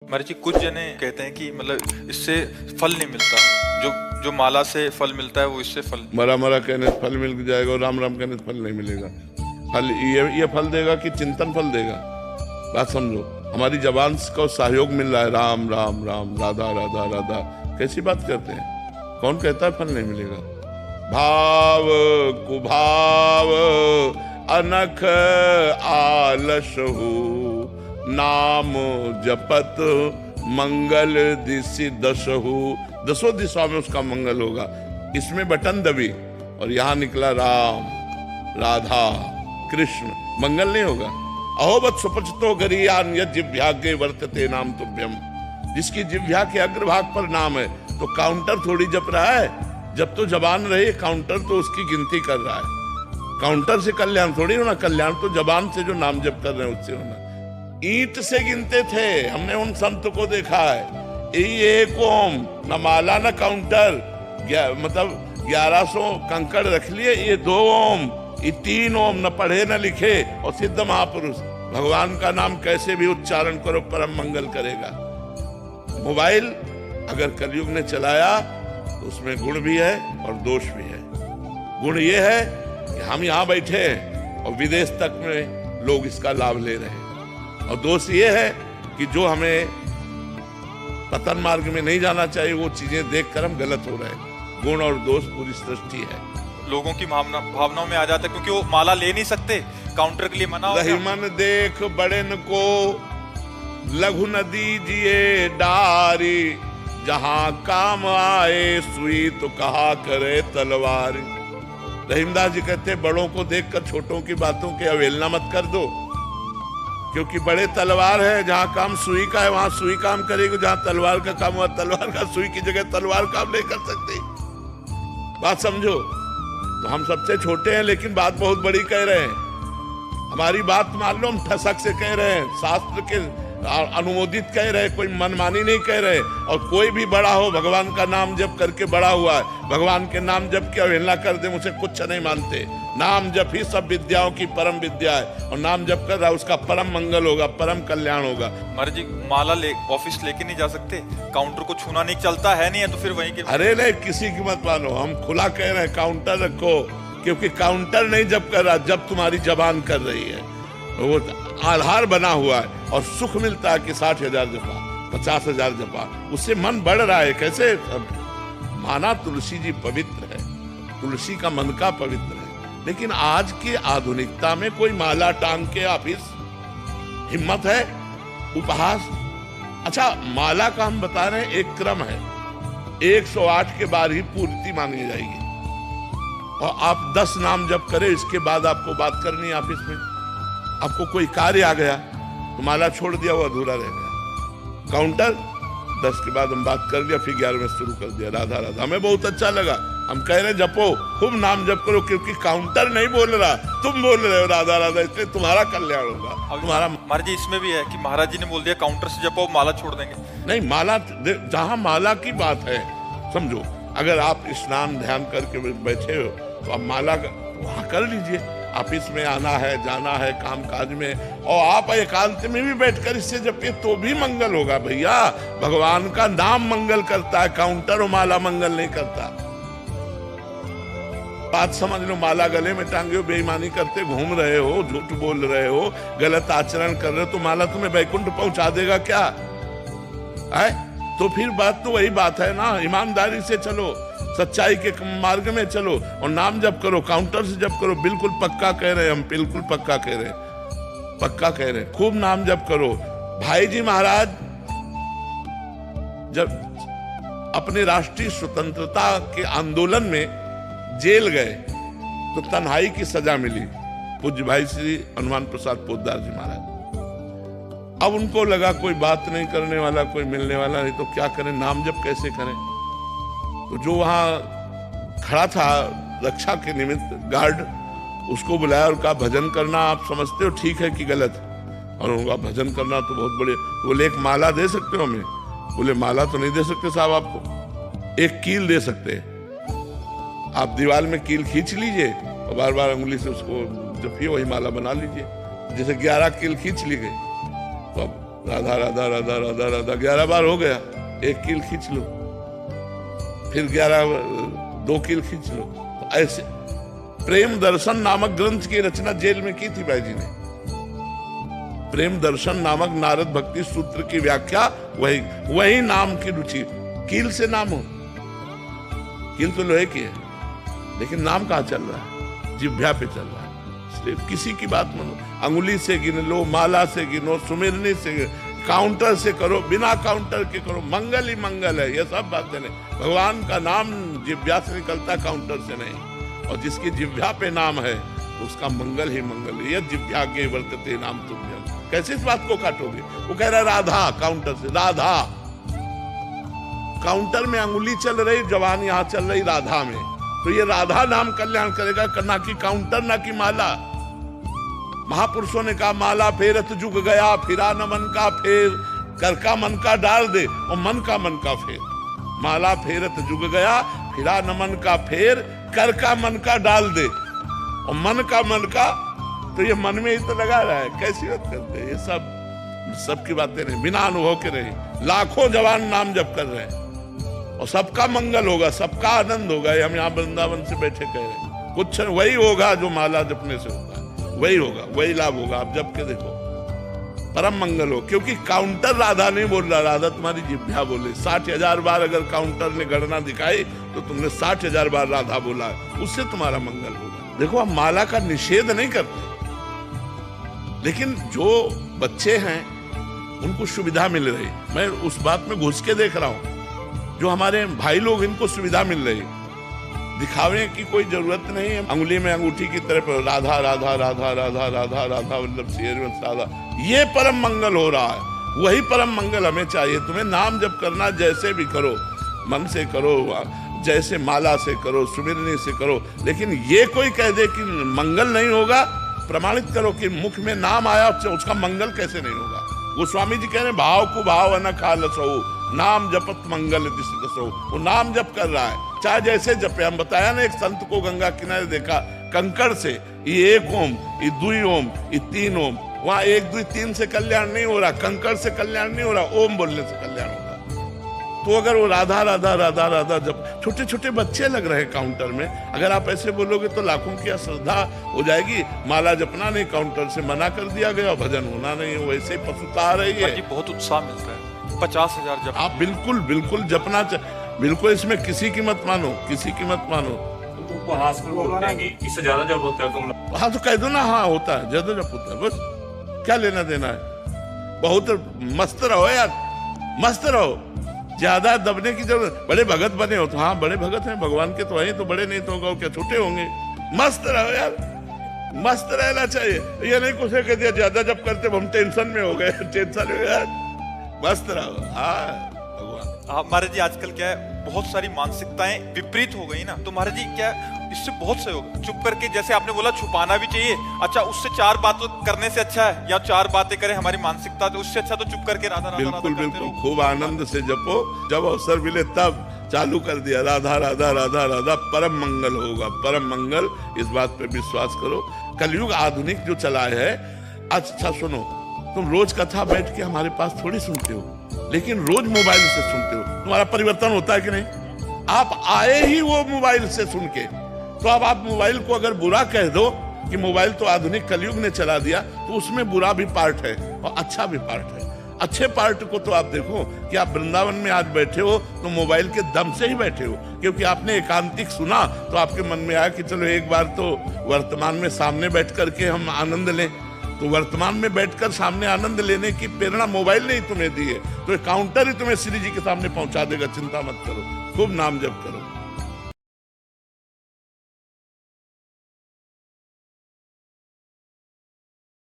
महाराज जी, कुछ जने कहते हैं कि मतलब इससे फल नहीं मिलता, जो माला से फल मिलता है वो इससे फल। मरा मरा कहने से फल मिल जाएगा और राम राम कहने से फल नहीं मिलेगा। फल ये फल देगा कि चिंतन फल देगा? बात समझो, हमारी जबान को सहयोग मिल रहा है, राम राम राम, राधा राधा राधा, कैसी बात करते हैं? कौन कहता है फल नहीं मिलेगा? भाव कुभाव अनख आलस हो, नाम जपत मंगल दिशि दशहु, दसों दिशाओं में उसका मंगल होगा। इसमें बटन दबी और यहां निकला राम राधा कृष्ण, मंगल नहीं होगा। अहोबत सुपचतो गरियान यद जिह्वाग्रे वर्तते नाम तुभ्यम, जिसकी जिह्वा के अग्रभाग पर नाम है तो काउंटर थोड़ी जप रहा है, जब तो जबान रहे काउंटर तो उसकी गिनती कर रहा है। काउंटर से कल्याण थोड़ी होना, कल्याण तो जबान से जो नाम जप कर रहे हैं उससे होना। ईंट से गिनते थे, हमने उन संत को देखा है, एक ओम, न माला न काउंटर, मतलब 1100 कंकड़ रख लिए, ये 2 ओम, ये 3 ओम, न पढ़े न लिखे, और सिद्ध महापुरुष। भगवान का नाम कैसे भी उच्चारण करो परम मंगल करेगा। मोबाइल अगर कलयुग ने चलाया तो उसमें गुण भी है और दोष भी है। गुण ये है कि हम यहाँ बैठे हैं और विदेश तक में लोग इसका लाभ ले रहे हैं, और दोष ये है कि जो हमें पतन मार्ग में नहीं जाना चाहिए वो चीजें देखकर हम गलत हो रहे हैं। गुण और दोष पूरी सृष्टि है। लोगों की भावनाओं में आ जाता है, क्योंकि वो माला ले नहीं सकते, काउंटर के लिए मना हो गया। रहीमन देख बड़न को लघु न दीजिए डारी, जहां काम आए सुई तो कहा करे तलवार। रहीमदास जी कहते बड़ों को देखकर छोटों की बातों की अवहेलना मत कर दो, क्योंकि बड़े तलवार है, जहां काम सुई का है वहां सुई काम करेगी, जहां तलवार का काम हुआ तलवार का, सुई की जगह तलवार काम नहीं कर सकती। बात समझो। तो हम सबसे छोटे हैं लेकिन बात बहुत बड़ी कह रहे हैं। हमारी बात मान लो, हम ठसक से कह रहे हैं, शास्त्र के अनुमोदित कह रहे हैं, कोई मनमानी नहीं कह रहे। और कोई भी बड़ा हो, भगवान का नाम जप करके बड़ा हुआ है, भगवान के नाम जप की अवहेलना कर दे मुझे कुछ नहीं मानते। नाम जप ही सब विद्याओं की परम विद्या है, और नाम जप कर रहा है उसका परम मंगल होगा, परम कल्याण होगा। महाराज जी, माला ऑफिस लेके नहीं जा सकते, काउंटर को छूना नहीं, चलता है नहीं है तो फिर वहीं के। अरे नहीं, किसी की मत मानो, हम खुला कह रहे हैं काउंटर रखो, क्योंकि काउंटर नहीं जप कर रहा, जब तुम्हारी जबान कर रही है वो आधार बना हुआ है, और सुख मिलता है कि 60,000 जपा, 50,000 जपा, उससे मन बढ़ रहा है। कैसे माना तुलसी जी पवित्र है, तुलसी का मन का पवित्र है, लेकिन आज की आधुनिकता में कोई माला टांग के ऑफिस, हिम्मत है? उपहास। अच्छा, माला का हम बता रहे हैं एक क्रम है, 108 के बाद ही पूर्ति मांगी जाएगी, और आप 10 नाम जप करें, इसके बाद आपको बात करनी है ऑफिस में। आपको कोई कार्य आ गया तो माला छोड़ दिया, वो अधूरा रह गया। काउंटर 10 के बाद हम बात कर लिया, फिर 11 में शुरू कर दिया राधा राधा। हमें बहुत अच्छा लगा, हम कह रहे जपो, खूब नाम जप करो, क्योंकि काउंटर नहीं बोल रहा, तुम बोल रहे हो राधा राधा, इसलिए तुम्हारा कल्याण होगा। तुम्हारा महाराज जी, इसमें भी है कि महाराज जी ने बोल दिया काउंटर से जपो, माला छोड़ देंगे। नहीं, माला जहां माला की बात है, समझो, अगर आप स्नान ध्यान करके बैठे हो तो आप माला वहां कर लीजिए। ऑफिस में आना है, जाना है, काम काज में, और आप एकांत में भी बैठकर इससे जपिए तो भी मंगल होगा। भैया, भगवान का नाम मंगल करता है, काउंटर और माला मंगल नहीं करता। बात समझ लो, माला गले में टांगे हो, बेईमानी करते घूम रहे हो, झूठ बोल रहे हो, गलत आचरण कर रहे हो, तो माला तुम्हें वैकुंठ पहुंचा देगा क्या है? तो फिर बात तो वही बात है ना, ईमानदारी से चलो, सच्चाई के मार्ग में चलो, और नाम जप करो, काउंटर से जप करो। बिल्कुल पक्का कह रहे हैं हम, बिल्कुल पक्का कह रहे हैं, पक्का कह रहे हैं, खूब नाम जप करो। भाई जी महाराज जब अपने राष्ट्रीय स्वतंत्रता के आंदोलन में जेल गए तो तन्हाई की सजा मिली, पूज्य भाई श्री हनुमान प्रसाद पोद्दार जी महाराज। अब उनको लगा कोई बात नहीं करने वाला, कोई मिलने वाला नहीं, तो क्या करें, नाम जप कैसे करें? तो जो वहां खड़ा था रक्षा के निमित्त गार्ड, उसको बुलाया और कहा भजन करना आप समझते हो ठीक है कि गलत? और उनका भजन करना तो बहुत बड़े। बोले एक माला दे सकते हो हमें? बोले माला तो नहीं दे सकते साहब, आपको एक कील दे सकते हैं, आप दीवार में कील खींच लीजिए और बार बार उंगली से उसको जपिए, वही माला बना लीजिए। जैसे 11 कील खींच ली गई, तो अब राधा राधा राधा राधा राधा 11 बार हो गया, 1 कील खींच लो, फिर 2 कील खींच लो। तो ऐसे प्रेम दर्शन नामक ग्रंथ की रचना जेल में की थी भाई जी ने। प्रेम दर्शन नामक नारद भक्ति सूत्र की व्याख्या वही नाम की रुचि। कील से नाम हो, कील तो लोहे की है, लेकिन नाम कहाँ चल रहा है? जिह्वा पे चल रहा है। इसलिए किसी की बात मानो, अंगुली से गिन लो, माला से गिनो, सुमिरनी से, काउंटर से करो, बिना काउंटर के करो, मंगल ही मंगल है। ये सब बातें नहीं, भगवान का नाम जिह्वा से निकलता, काउंटर से नहीं। और जिसकी जिह्वा पे नाम है उसका मंगल ही मंगल है। ये जिह्वा के वर्तते नाम तुभ्यम। कैसे इस बात को काटोगे? वो कह रहा राधा, काउंटर से राधा, काउंटर में अंगुली चल रही, जवान यहाँ चल रही राधा में। तो ये राधा नाम कल्याण करेगा, ना कि काउंटर, ना कि माला। महापुरुषों ने कहा माला फेरत जुग गया, फिरा न मन का फेर, कर का मन का डाल दे और मन का फेर। माला फेरत जुग गया, फिरा न मन का फेर, कर का मन का डाल दे और मन का। तो ये मन में ही तो लगा रहा है, कैसी बात करते हैं? ये सब की बातें नहीं, बिना अनुभव के रही। लाखों जवान नाम जप कर रहे हैं और सबका मंगल होगा, सबका आनंद होगा। हम यहाँ वृंदावन से बैठे कह रहे हैं, कुछ वही होगा जो माला जपने से होगा, वही होगा, वही लाभ होगा। आप जप के देखो, परम मंगल हो। क्योंकि काउंटर राधा नहीं बोल रहा, राधा तुम्हारी जिह्वा बोले। 60,000 बार अगर काउंटर ने गणना दिखाई तो तुमने 60,000 बार राधा बोला, उससे तुम्हारा मंगल होगा। देखो, हम माला का निषेध नहीं करते, लेकिन जो बच्चे हैं उनको सुविधा मिल रही, मैं उस बात में घुस के देख रहा हूं। जो हमारे भाई लोग, इनको सुविधा मिल रही, दिखावे की कोई जरूरत नहीं है। अंगुली में अंगूठी की तरफ राधा राधा राधा राधा राधा राधा वल्लभ श्री हरिवंश राधा, ये परम मंगल हो रहा है। वही परम मंगल हमें चाहिए। तुम्हें नाम जप करना जैसे भी करो, मन से करो, जैसे माला से करो, सुमिरनी से करो, लेकिन ये कोई कह दे कि मंगल नहीं होगा, प्रमाणित करो कि मुख में नाम आया, उसका मंगल कैसे नहीं होगा। वो स्वामी जी कह रहे हैं, भाव को भाव न खाल सो, नाम जपत मंगल दिसित सो। वो नाम जप कर रहा है, चाहे जैसे जपे। हम बताया ना, एक संत को गंगा किनारे देखा, कंकड़ से ये 1 ओम, ये 2 ओम, ये 3 ओम। वहां 1 2 3 से कल्याण नहीं हो रहा, कंकड़ से कल्याण नहीं हो रहा, ओम बोलने से कल्याण हो रहा। तो अगर वो राधा राधा राधा राधा जब छोटे छोटे बच्चे लग रहे हैं काउंटर में, अगर आप ऐसे बोलोगे तो लाखों की श्रद्धा हो जाएगी। माला जपना नहीं, काउंटर से मना कर दिया गया, भजन होना नहीं, वैसे ही पशुता आ रही है। बहुत उत्साह मिलता है। 50,000 जप आप बिल्कुल जपना, बिल्कुल इसमें किसी की मत मानो, किसी की मत मानो। इससे ज्यादा जब होता है तुम, हाँ तो कह दो ना, हाँ होता है, ज्यादा जब होता है, बस क्या लेना देना है। बहुत मस्त रहो यार, मस्त रहो, ज्यादा दबने की जरूरत। बड़े भगत बने हो तो हाँ, बड़े भगत हैं भगवान के, तो हैं तो बड़े, नहीं तो होगा क्या छोटे होंगे। मस्त रहो यार, मस्त रहना चाहिए। ये नहीं कुछ कह दिया ज्यादा जब करते हम टेंशन में हो गए, टेंशन में यार, मस्त रहो। हाँ भगवान। महाराज जी, आजकल क्या है, बहुत सारी मानसिकताएं विपरीत हो गई ना, तो महाराज जी क्या इससे बहुत सहयोग, चुप करके, जैसे आपने बोला छुपाना भी चाहिए, अच्छा उससे 4 बातें करने से अच्छा है, या 4 बातें करें हमारी मानसिकता, तो उससे अच्छा तो चुप करके राधा राधा बिल्कुल राधा बिल्कुल, खूब आनंद से जपो, जब अवसर मिले तब चालू कर दिया राधा राधा राधा राधा, परम मंगल होगा, परम मंगल। इस बात पे विश्वास करो। कलयुग आधुनिक जो चला है, अच्छा सुनो, तुम रोज कथा बैठ के हमारे पास थोड़ी सुनते हो, लेकिन रोज मोबाइल से सुनते हो, तुम्हारा परिवर्तन होता है कि नहीं? आप आए ही वो मोबाइल से सुन के, तो अब आप मोबाइल को अगर बुरा कह दो कि मोबाइल तो आधुनिक कलयुग ने चला दिया, तो उसमें बुरा भी पार्ट है और अच्छा भी पार्ट है। अच्छे पार्ट को तो आप देखो कि आप वृंदावन में आज बैठे हो तो मोबाइल के दम से ही बैठे हो, क्योंकि आपने एकांतिक सुना तो आपके मन में आया कि चलो एक बार तो वर्तमान में सामने बैठ करके हम आनंद लें। तो वर्तमान में बैठकर सामने आनंद लेने की प्रेरणा मोबाइल ने ही तुम्हें दी है, तो काउंटर ही तुम्हें श्री जी के सामने पहुंचा देगा। चिंता मत करो, खूब नाम जप करो।